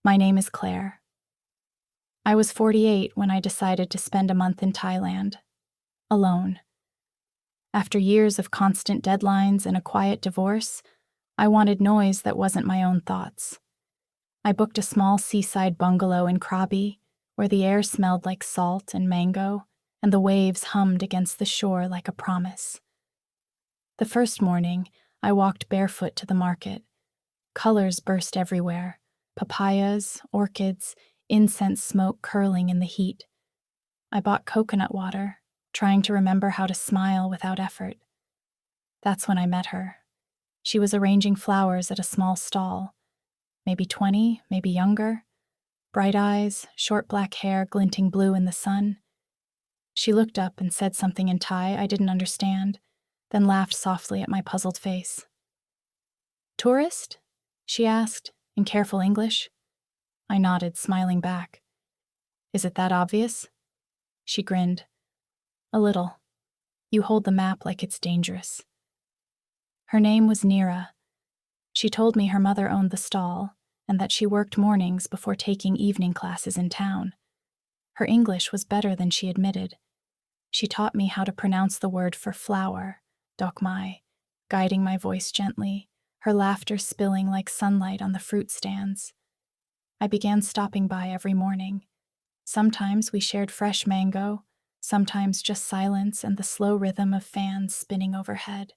My name is Claire. I was 48 when I decided to spend a month in Thailand, alone. After years of constant deadlines and a quiet divorce, I wanted noise that wasn't my own thoughts. I booked a small seaside bungalow in Krabi, where the air smelled like salt and mango, and the waves hummed against the shore like a promise. The first morning, I walked barefoot to the market. Colors burst everywhere: papayas, orchids, incense smoke curling in the heat. I bought coconut water, trying to remember how to smile without effort. That's when I met her. She was arranging flowers at a small stall. Maybe 20, maybe younger. Bright eyes, short black hair glinting blue in the sun. She looked up and said something in Thai I didn't understand, then laughed softly at my puzzled face. "Tourist?" she asked, in careful English. I nodded, smiling back. "Is it that obvious?" She grinned. "A little. You hold the map like it's dangerous." Her name was Nira. She told me her mother owned the stall, and that she worked mornings before taking evening classes in town. Her English was better than she admitted. She taught me how to pronounce the word for flower, dokmai, guiding my voice gently, her laughter spilling like sunlight on the fruit stands. I began stopping by every morning. Sometimes we shared fresh mango, sometimes just silence and the slow rhythm of fans spinning overhead.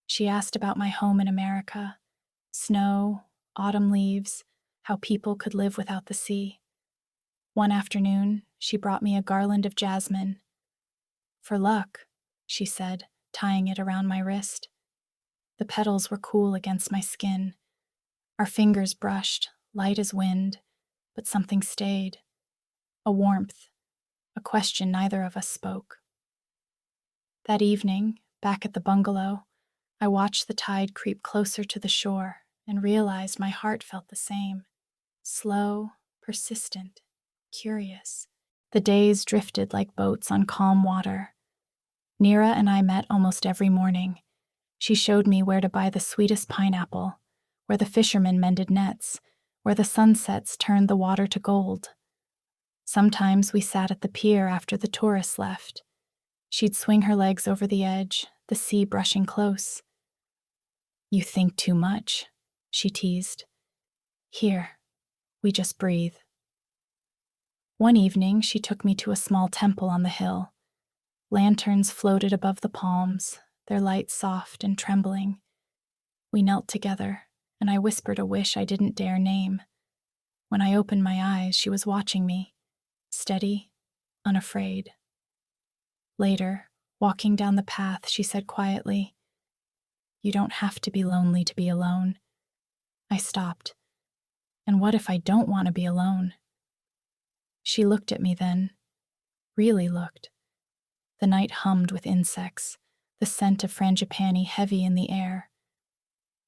She asked about my home in America: snow, autumn leaves, how people could live without the sea. One afternoon, she brought me a garland of jasmine. "For luck," she said, tying it around my wrist. The petals were cool against my skin. Our fingers brushed, light as wind, but something stayed. A warmth, a question neither of us spoke. That evening, back at the bungalow, I watched the tide creep closer to the shore and realized my heart felt the same. Slow, persistent, curious. The days drifted like boats on calm water. Nira and I met almost every morning. She showed me where to buy the sweetest pineapple, where the fishermen mended nets, where the sunsets turned the water to gold. Sometimes we sat at the pier after the tourists left. She'd swing her legs over the edge, the sea brushing close. "You think too much," she teased. "Here, we just breathe." One evening, she took me to a small temple on the hill. Lanterns floated above the palms, their light soft and trembling. We knelt together, and I whispered a wish I didn't dare name. When I opened my eyes, she was watching me, steady, unafraid. Later, walking down the path, she said quietly, "You don't have to be lonely to be alone." I stopped. And what if I don't want to be alone? She looked at me then, really looked. The night hummed with insects, the scent of frangipani heavy in the air.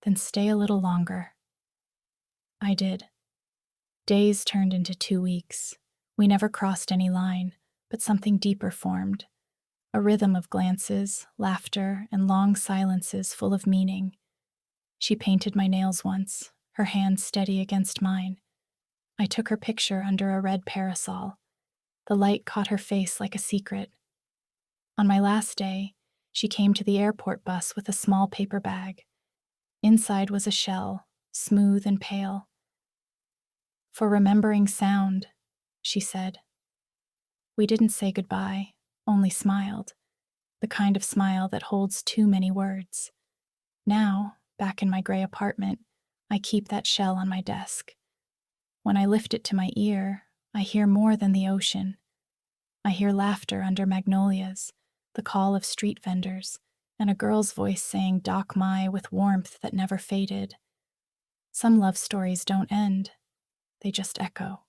"Then stay a little longer." I did. Days turned into 2 weeks. We never crossed any line, but something deeper formed. A rhythm of glances, laughter, and long silences full of meaning. She painted my nails once, her hand steady against mine. I took her picture under a red parasol. The light caught her face like a secret. On my last day, she came to the airport bus with a small paper bag. Inside was a shell, smooth and pale. "For remembering sound," she said. We didn't say goodbye, only smiled, the kind of smile that holds too many words. Now, back in my gray apartment, I keep that shell on my desk. When I lift it to my ear, I hear more than the ocean. I hear laughter under magnolias, the call of street vendors, and a girl's voice saying "Doc Mai" with warmth that never faded. Some love stories don't end, they just echo.